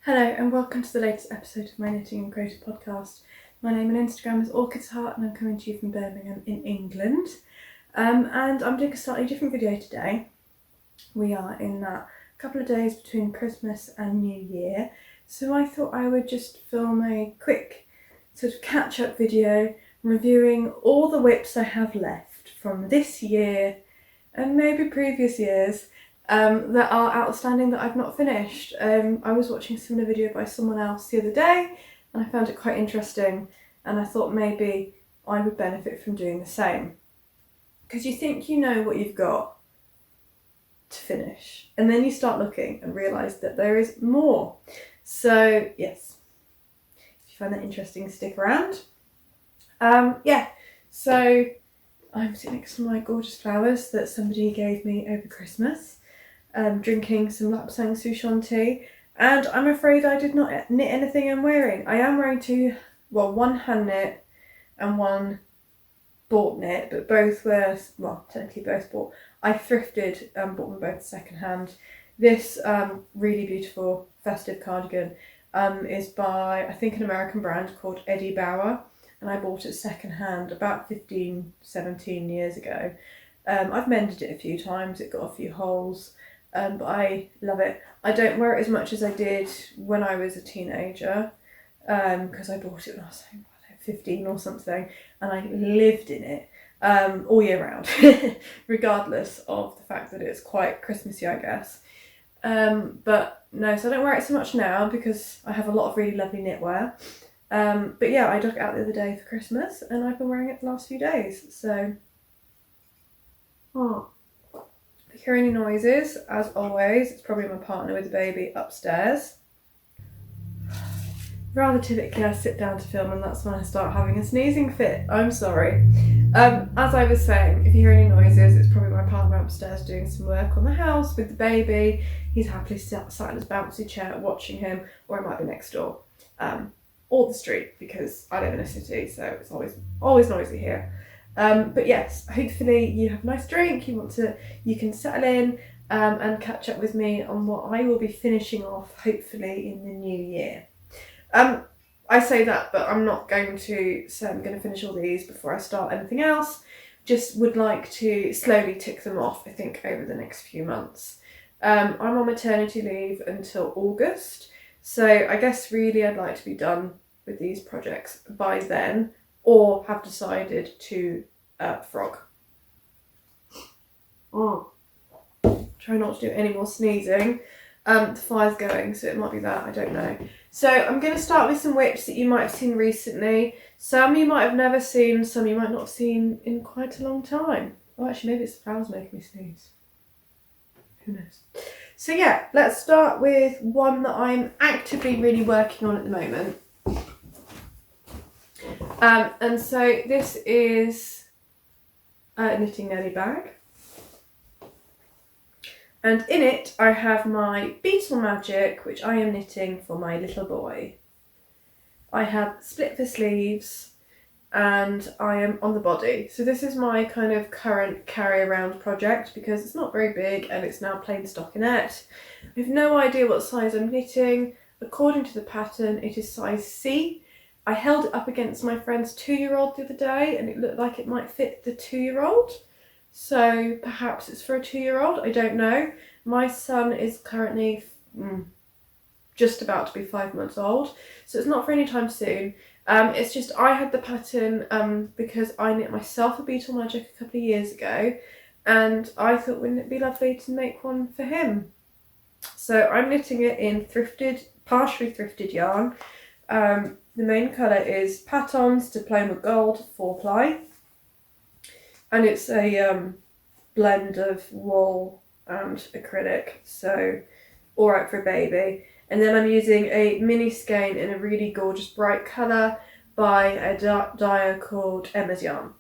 Hello and welcome to the latest episode of my Knitting and Creative podcast. My name on Instagram is Orchid's Heart and I'm coming to you from Birmingham in England. And I'm doing a slightly different video today. We are in that couple of days between Christmas and New Year, so I thought I would just film a quick sort of catch-up video reviewing all the whips I have left from this year and maybe previous years that are outstanding that I've not finished. I was watching a similar video by someone else the other day and I found it quite interesting, and I thought maybe I would benefit from doing the same. Because you think you know what you've got to finish, and then you start looking and realise that there is more. So yes, if you find that interesting, stick around. So I'm sitting next to my gorgeous flowers that somebody gave me over Christmas. Drinking some Lapsang Souchong tea, and I'm afraid I did not knit anything I'm wearing. I am wearing one hand knit and one bought knit, but both were, well, technically both bought. I thrifted and bought them both second hand. This really beautiful festive cardigan is by, I think, an American brand called Eddie Bauer, and I bought it second hand about 17 years ago. I've mended it a few times, it got a few holes. But I love it. I don't wear it as much as I did when I was a teenager, because I bought it when I was 15 or something, and I lived in it all year round, regardless of the fact that it's quite Christmassy, I guess. But no, so I don't wear it so much now because I have a lot of really lovely knitwear. But yeah, I took it out the other day for Christmas and I've been wearing it the last few days, so... If you hear any noises, as always, it's probably my partner with the baby upstairs. Rather typically I sit down to film and that's when I start having a sneezing fit. I'm sorry. As I was saying, if you hear any noises, it's probably my partner upstairs doing some work on the house with the baby. He's happily sat in his bouncy chair watching him, or it might be next door. Or the street, because I live in a city, so it's always noisy here. But yes, hopefully you have a nice drink, you can settle in and catch up with me on what I will be finishing off hopefully in the new year. I say that, but I'm not going to say I'm going to finish all these before I start anything else. Just would like to slowly tick them off, I think, over the next few months. I'm on maternity leave until August, so I guess really I'd like to be done with these projects by then, or have decided to frog. Try not to do any more sneezing. The fire's going, so it might be that, I don't know. So I'm going to start with some whips that you might have seen recently. Some you might have never seen, some you might not have seen in quite a long time. Oh, actually, maybe it's the flowers making me sneeze. Who knows? So yeah, let's start with one that I'm actively really working on at the moment. And so this is a knitting nelly bag, and in it I have my Beetle Magic, which I am knitting for my little boy. I have split the sleeves and I am on the body. So this is my kind of current carry around project because it's not very big and it's now plain stockinette. I have no idea what size I'm knitting. According to the pattern, it is size C. I held it up against my friend's 2-year-old the other day and it looked like it might fit the 2-year-old. So perhaps it's for a 2-year-old, I don't know. My son is currently just about to be 5 months old, so it's not for any time soon. It's just I had the pattern because I knit myself a Beetle Magic a couple of years ago, and I thought, wouldn't it be lovely to make one for him? So I'm knitting it in thrifted, partially thrifted yarn. The main colour is Patons Diploma Gold 4-ply, and it's a blend of wool and acrylic, so alright for a baby. And then I'm using a mini skein in a really gorgeous bright colour by a dyer called Emma's Yarn.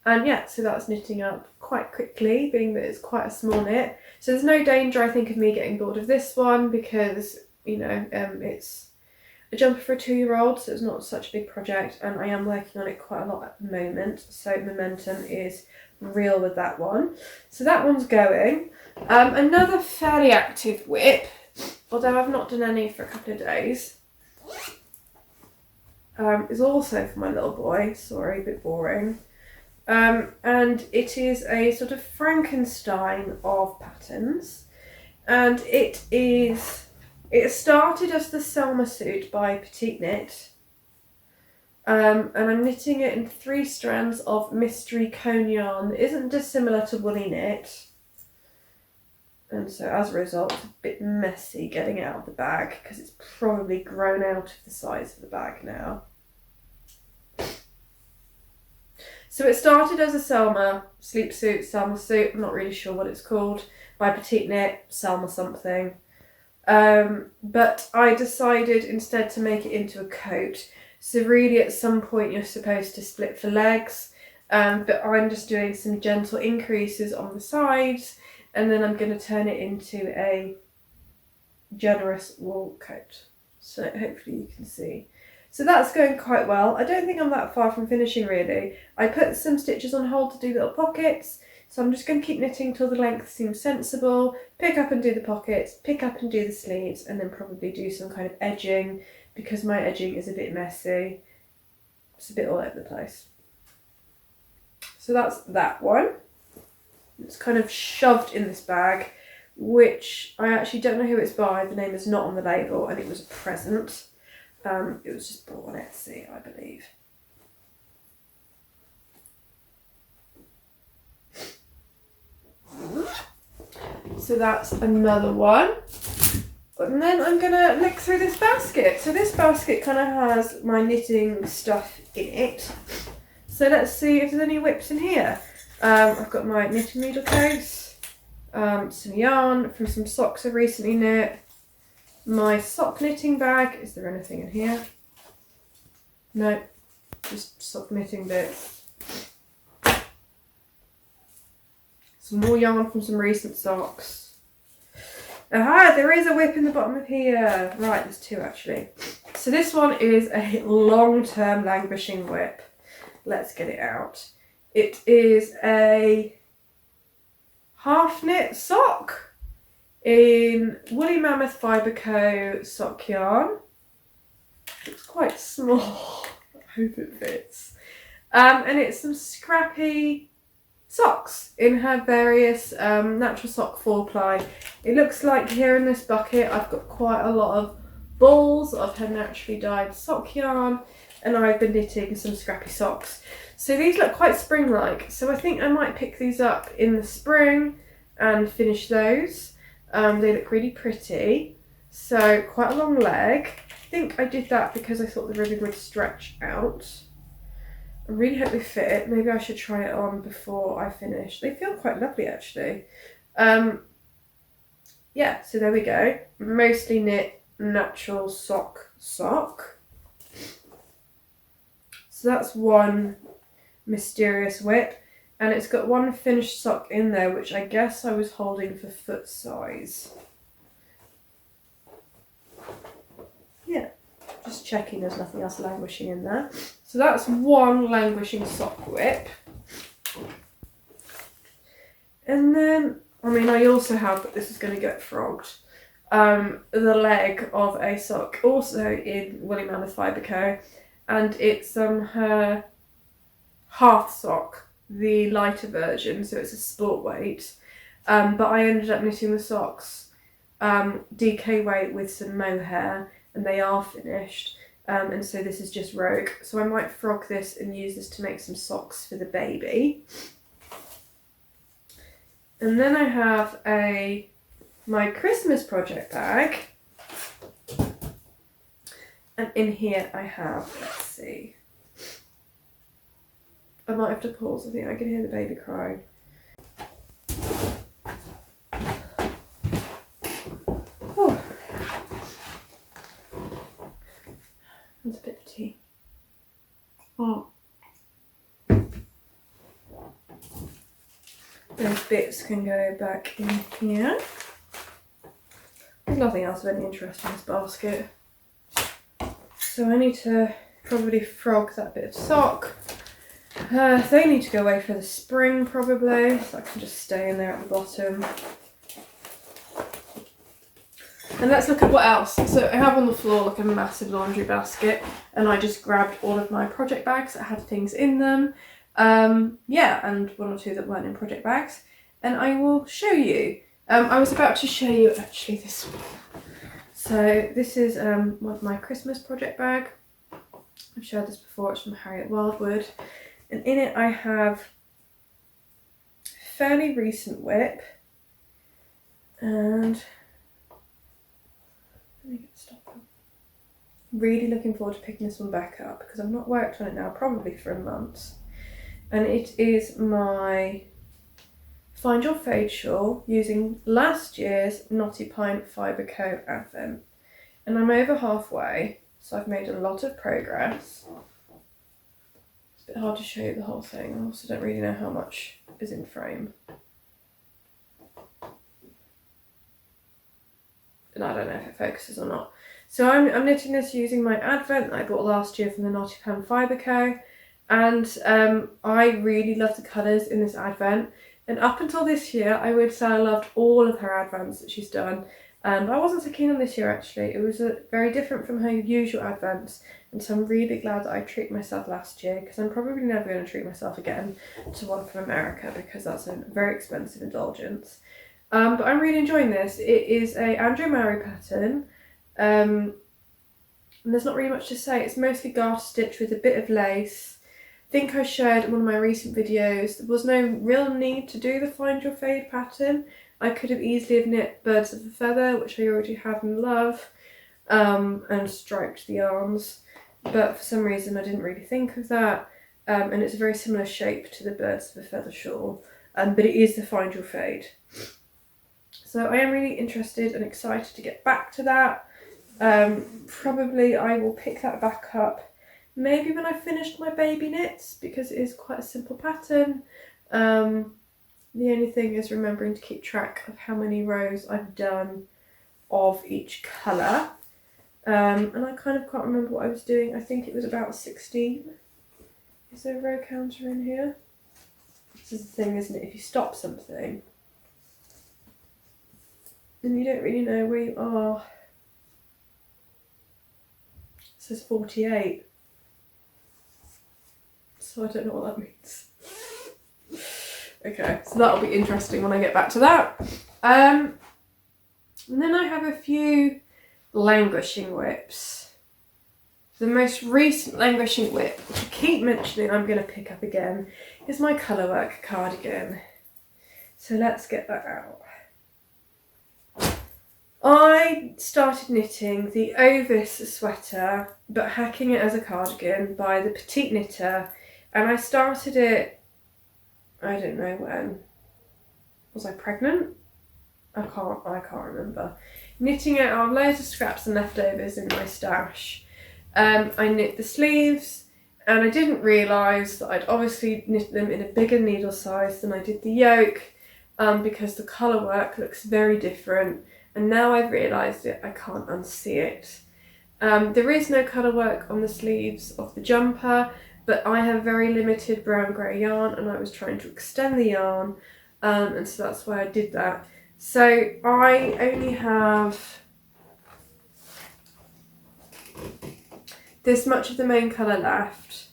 And yeah, so that's knitting up quite quickly, being that it's quite a small knit. So there's no danger, I think, of me getting bored of this one because, you know, it's a jumper for a 2-year-old, so it's not such a big project, and I am working on it quite a lot at the moment, so momentum is real with that one. So that one's going. Another fairly active whip although I've not done any for a couple of days, is also for my little boy. Sorry, a bit boring. And it is a sort of Frankenstein of patterns, and it started as the Selma Suit by Petite Knit, and I'm knitting it in 3 strands of mystery cone yarn that isn't dissimilar to Woolly Knit, and so as a result it's a bit messy getting it out of the bag because it's probably grown out of the size of the bag now. So it started as a Selma sleep suit, Selma Suit, I'm not really sure what it's called, by Petite Knit, Selma something. But I decided instead to make it into a coat. So really at some point you're supposed to split for legs, but I'm just doing some gentle increases on the sides, and then I'm going to turn it into a generous wool coat. So hopefully you can see. So that's going quite well. I don't think I'm that far from finishing really. I put some stitches on hold to do little pockets, so I'm just going to keep knitting till the length seems sensible, pick up and do the pockets, pick up and do the sleeves, and then probably do some kind of edging because my edging is a bit messy. It's a bit all over the place. So that's that one. It's kind of shoved in this bag, which I actually don't know who it's by. The name is not on the label, and it was a present. It was just bought on Etsy, I believe. So that's another one. And then I'm going to look through this basket. So this basket kind of has my knitting stuff in it. So let's see if there's any whips in here. I've got my knitting needle case, some yarn from some socks I've recently knit, my sock knitting bag. Is there anything in here? No, just sock knitting bits. Some more yarn from some recent socks. Aha, there is a whip in the bottom of here. Right, there's 2 actually. So this one is a long-term languishing whip. Let's get it out. It is a half knit sock in Woolly Mammoth Fibre Co sock yarn. It's quite small. I hope it fits. And it's some scrappy socks in her various natural sock 4-ply. It looks like here in this bucket I've got quite a lot of balls of her naturally dyed sock yarn, and I've been knitting some scrappy socks. So these look quite spring-like, so I think I might pick these up in the spring and finish those. They look really pretty. So quite a long leg. I think I did that because I thought the ribbon would stretch out. I really hope they fit. Maybe I should try it on before I finish. They feel quite lovely actually. Yeah, so there we go. Mostly knit natural sock. So that's one mysterious whip, and it's got one finished sock in there, which I guess I was holding for foot size. Yeah, just checking there's nothing else languishing in there. So that's one languishing sock whip. And then, I mean, I also have, but this is going to get frogged, the leg of a sock, also in Woolly Mammoth Fibre Co. And it's her half sock, the lighter version, so it's a sport weight. But I ended up knitting the socks DK weight with some mohair, and they are finished. And so this is just rogue. So I might frog this and use this to make some socks for the baby. And then I have my Christmas project bag. And in here I have, let's see. I might have to pause, I think I can hear the baby crying. Oh. That's a bit of tea. Oh. Those bits can go back in here. There's nothing else of any interest in this basket. So I need to probably frog that bit of sock. They need to go away for the spring probably, so I can just stay in there at the bottom. And let's look at what else. So I have on the floor like a massive laundry basket, and I just grabbed all of my project bags that had things in them. Yeah, and one or two that weren't in project bags. And I will show you. I was about to show you actually this one. So this is one of my Christmas project bag. I've showed this before, it's from Harriet Wildwood. And in it I have a fairly recent whip. And let me get the stopper. Really looking forward to picking this one back up because I've not worked on it now probably for a month. And it is my Find Your Fade shawl using last year's Knotty Pine Fibre Co Advent. And I'm over halfway, so I've made a lot of progress. It's a bit hard to show you the whole thing. I also don't really know how much is in frame. And I don't know if it focuses or not. So I'm knitting this using my Advent that I bought last year from the Knotty Pine Fibre Co. And I really love the colours in this Advent. And up until this year, I would say I loved all of her Advents that she's done. But I wasn't so keen on this year actually. It was very different from her usual Advents. And so I'm really glad that I treated myself last year because I'm probably never going to treat myself again to one from America because that's a very expensive indulgence. But I'm really enjoying this. It is a Andrea Mowry pattern. And there's not really much to say. It's mostly garter stitch with a bit of lace. I think I shared in one of my recent videos, there was no real need to do the Find Your Fade pattern. I could have easily have knit Birds of a Feather, which I already have and love, and striped the arms. But for some reason I didn't really think of that. And it's a very similar shape to the Birds of a Feather shawl, but it is the Find Your Fade. So I am really interested and excited to get back to that. Probably I will pick that back up maybe when I've finished my baby knits because it is quite a simple pattern. The only thing is remembering to keep track of how many rows I've done of each colour. And I kind of can't remember what I was doing. I think it was about 16. Is there a row counter in here? This is the thing, isn't it? If you stop something, then you don't really know where you are. It says 48. So I don't know what that means. Okay, so that'll be interesting when I get back to that. And then I have a few languishing whips. The most recent languishing whip, which I keep mentioning I'm going to pick up again, is my colourwork cardigan. So let's get that out. I started knitting the Ovis sweater, but hacking it as a cardigan by the Petite Knitter, and I started it, I don't know when. Was I pregnant? I can't remember. Knitting it out of loads of scraps and leftovers in my stash. I knit the sleeves, and I didn't realise that I'd obviously knit them in a bigger needle size than I did the yoke, because the colour work looks very different. And now I've realised it, I can't unsee it. There is no colour work on the sleeves of the jumper, but I have very limited brown grey yarn and I was trying to extend the yarn, and so that's why I did that. So I only have this much of the main colour left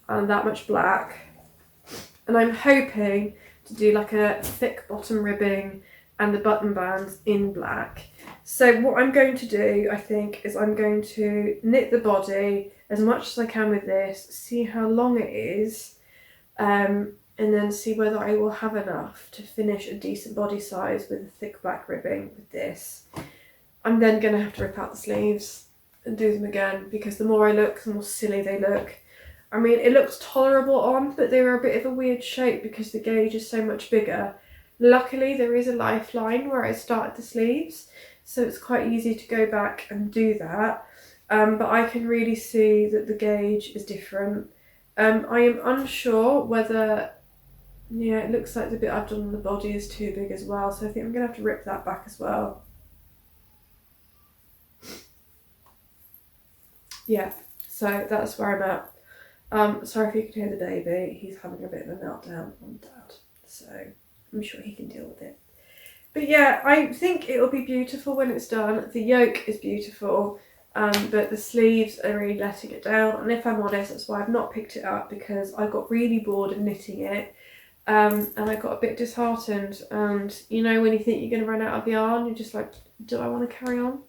and that much black, and I'm hoping to do like a thick bottom ribbing and the button bands in black. So what I'm going to do, I think, is I'm going to knit the body as much as I can with this, see how long it is, and then see whether I will have enough to finish a decent body size with a thick black ribbing with this. I'm then going to have to rip out the sleeves and do them again because the more I look, the more silly they look. I mean, it looks tolerable on, but they were a bit of a weird shape because the gauge is so much bigger. Luckily, there is a lifeline where I started the sleeves, so it's quite easy to go back and do that. But I can really see that the gauge is different. I am unsure whether, yeah, it looks like the bit I've done on the body is too big as well, so I think I'm going to have to rip that back as well. Yeah, so that's where I'm at. Sorry if you can hear the baby, he's having a bit of a meltdown on Dad, so I'm sure he can deal with it. But yeah, I think it'll be beautiful when it's done. The yoke is beautiful, but the sleeves are really letting it down. And if I'm honest, that's why I've not picked it up, because I got really bored of knitting it. And I got a bit disheartened. And you know, when you think you're going to run out of yarn, you're just like, do I want to carry on?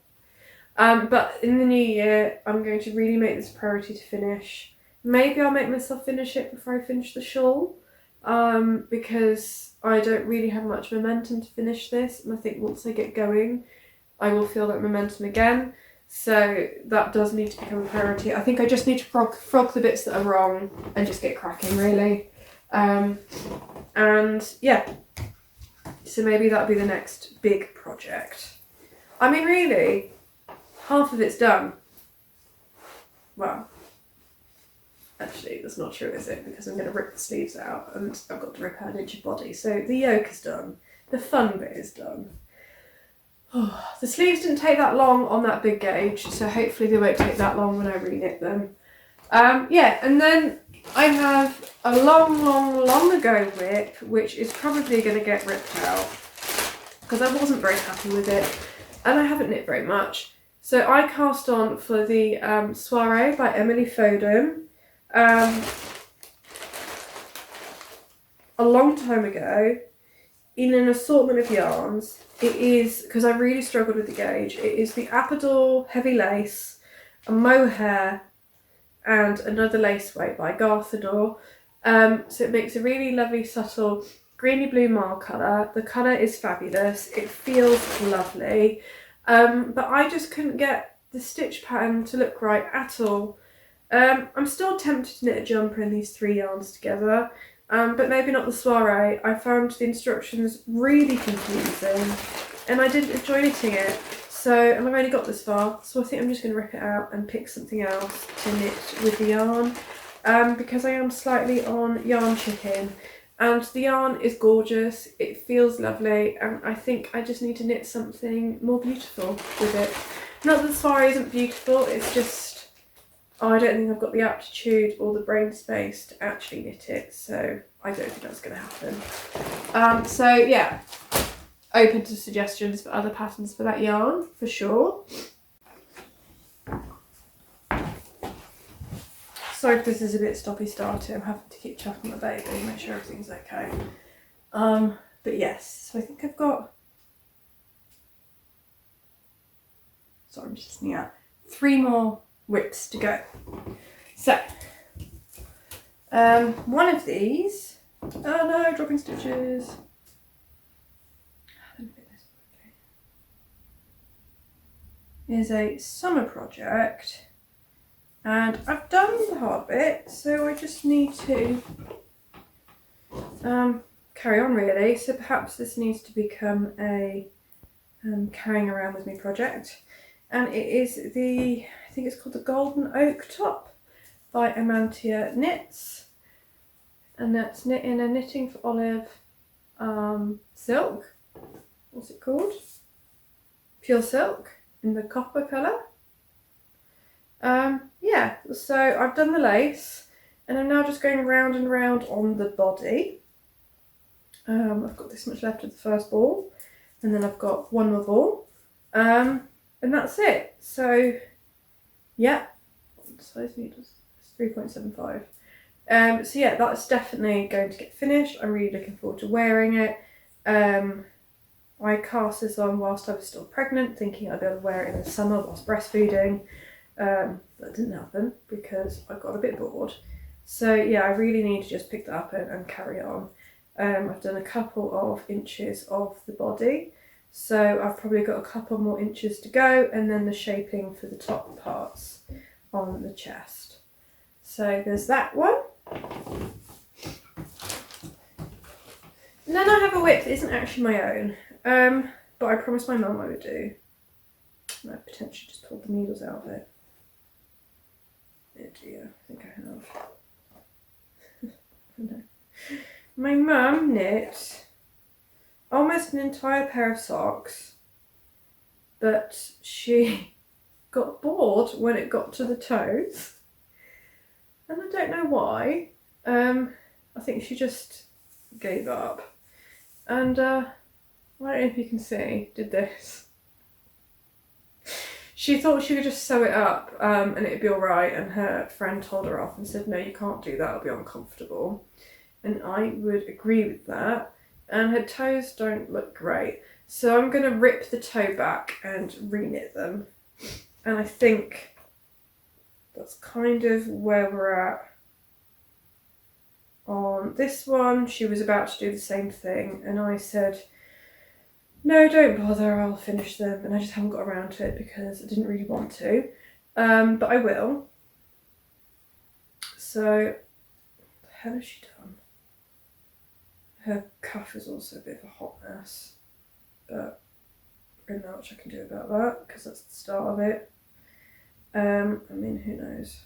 But in the new year, I'm going to really make this a priority to finish. Maybe I'll make myself finish it before I finish the shawl, because I don't really have much momentum to finish this, and I think once I get going, I will feel that momentum again. So that does need to become a priority. I think I just need to frog the bits that are wrong and just get cracking, really. And yeah, so maybe that'll be the next big project. I mean, really, half of it's done. Well, actually, that's not true, is it? Because I'm going to rip the sleeves out and I've got to rip out an inch of body. So the yoke is done. The fun bit is done. Oh, the sleeves didn't take that long on that big gauge, so hopefully they won't take that long when I reknit them. Yeah, and then I have a long ago whip, which is probably going to get ripped out because I wasn't very happy with it and I haven't knit very much. So I cast on for the Soiree by Emily Foden a long time ago in an assortment of yarns. It is, because I really struggled with the gauge, it is the Appledore heavy lace, a mohair and another Laceweight by Garthenor. So it makes a really lovely subtle greeny blue marl colour. The colour is fabulous, it feels lovely, but I just couldn't get the stitch pattern to look right at all. I'm still tempted to knit a jumper in these 3 yarns together, but maybe not the Soiree. I found the instructions really confusing and I didn't enjoy knitting it. So, and I've only got this far, so I think I'm just going to rip it out and pick something else to knit with the yarn, because I am slightly on yarn chicken. And the yarn is gorgeous, it feels lovely, and I think I just need to knit something more beautiful with it. Not that the Soiree isn't beautiful, it's just, I don't think I've got the aptitude or the brain space to actually knit it, so I don't think that's going to happen. So yeah, open to suggestions for other patterns for that yarn, for sure. Sorry if this is a bit stoppy-starty, I'm having to keep checking my baby, make sure everything's okay. But yes, so I think I've got, sorry, I'm just listening out, 3 more whips to go. So, one of these, oh no, dropping stitches. Is a summer project, and I've done the hard bit, so I just need to carry on really. So perhaps this needs to become a carrying around with me project, and it is the, I think it's called the Golden Oak Top by Amantia Knits, and that's knit in a Knitting for Olive silk. What's it called? Pure silk in the copper colour. Yeah, so I've done the lace and I'm now just going round and round on the body. I've got this much left of the first ball and then I've got one more ball, and that's it. So yeah, what size needles? It's 3.75. So yeah, that's definitely going to get finished. I'm really looking forward to wearing it. I cast this on whilst I was still pregnant, thinking I'd be able to wear it in the summer whilst breastfeeding. That didn't happen because I got a bit bored. So yeah, I really need to just pick that up and carry on. I've done a couple of inches of the body, so I've probably got a couple more inches to go, and then the shaping for the top parts on the chest. So there's that one. And then I have a whip that isn't actually my own. But I promised my mum I would do. And I potentially just pulled the needles out of it. Oh dear, I think I have. No. My mum knit almost an entire pair of socks, but she got bored when it got to the toes. And I don't know why. I think she just gave up. And I don't know if you can see, did this. She thought she could just sew it up and it'd be alright, and her friend told her off and said, no, you can't do that, it'll be uncomfortable. And I would agree with that. And her toes don't look great. So I'm going to rip the toe back and re-knit them. And I think that's kind of where we're at. On this one, she was about to do the same thing, and I said, no, don't bother, I'll finish them. And I just haven't got around to it because I didn't really want to. But I will. So, what the hell has she done? Her cuff is also a bit of a hot mess. But I don't know much I can do about that because that's the start of it. I mean, who knows?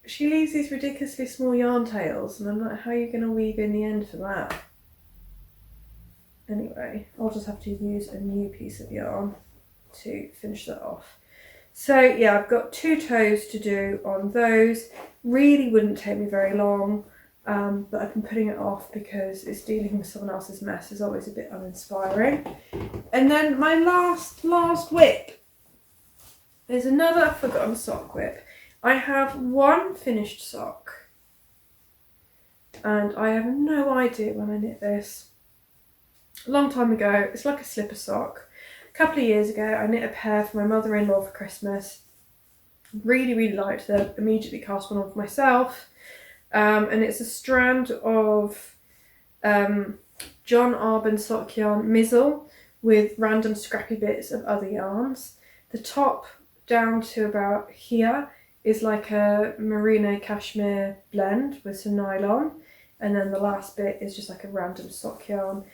She leaves these ridiculously small yarn tails, and I'm like, how are you going to weave in the end for that? Anyway, I'll just have to use a new piece of yarn to finish that off. So yeah, I've got 2 toes to do on those. Really wouldn't take me very long, but I've been putting it off because it's dealing with someone else's mess is always a bit uninspiring. And then my last whip is another forgotten sock whip. I have one finished sock, and I have no idea when I knit this. A long time ago, it's like a slipper sock. A couple of years ago, I knit a pair for my mother-in-law for Christmas. Really, really liked them. Immediately cast one on for myself. And it's a strand of John Arbon sock yarn mizzle with random scrappy bits of other yarns. The top down to about here is like a merino cashmere blend with some nylon, and then the last bit is just like a random sock yarn.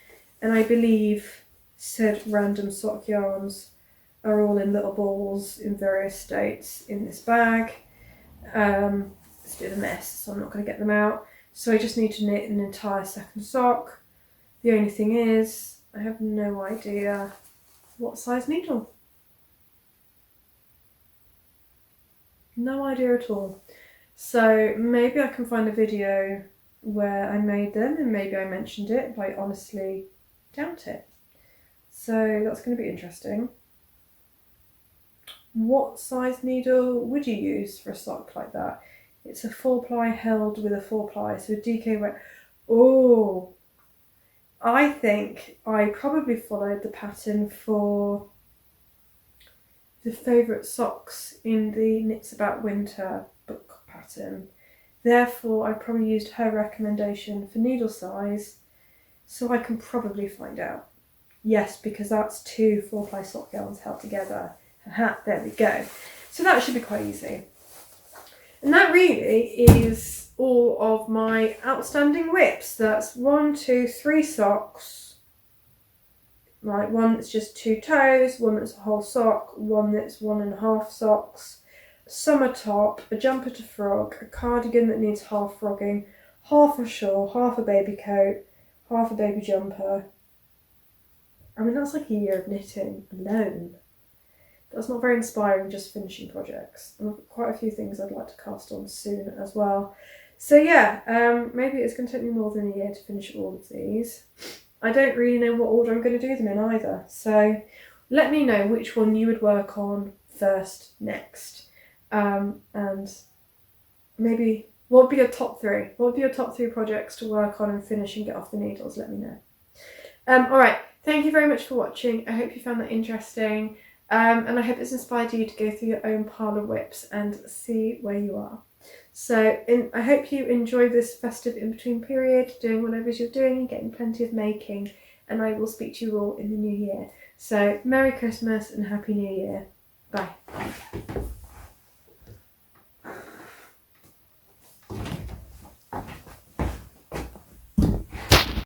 And I believe said random sock yarns are all in little balls in various states in this bag. It's a bit of a mess, so I'm not going to get them out. So I just need to knit an entire second sock. The only thing is, I have no idea what size needle. No idea at all. So maybe I can find a video where I made them and maybe I mentioned it, but I honestly doubt it. So that's going to be interesting. What size needle would you use for a sock like that? It's a 4-ply held with a 4-ply, so a DK weight. Oh, I think I probably followed the pattern for the favourite socks in the Knits About Winter book pattern. Therefore, I probably used her recommendation for needle size, so I can probably find out. Yes, because that's 2 4-ply sock yarns held together. Aha, there we go. So that should be quite easy. And that really is all of my outstanding whips. That's 1, 2, 3 socks. Right, one that's just 2 toes, one that's a whole sock, one that's 1.5 socks, a summer top, a jumper to frog, a cardigan that needs half frogging, half a shawl, half a baby coat, half a baby jumper. I mean, that's like a year of knitting alone. That's not very inspiring, just finishing projects. And I've got quite a few things I'd like to cast on soon as well. So yeah, maybe it's going to take me more than a year to finish all of these. I don't really know what order I'm going to do them in either. So let me know which one you would work on first next. And maybe what would be your top 3? What would be your top 3 projects to work on and finish and get off the needles? Let me know. Alright, thank you very much for watching. I hope you found that interesting. And I hope it's inspired you to go through your own pile of whips and see where you are. So I hope you enjoy this festive in-between period, doing whatever you're doing and getting plenty of making, and I will speak to you all in the new year. So Merry Christmas and Happy New Year. Bye.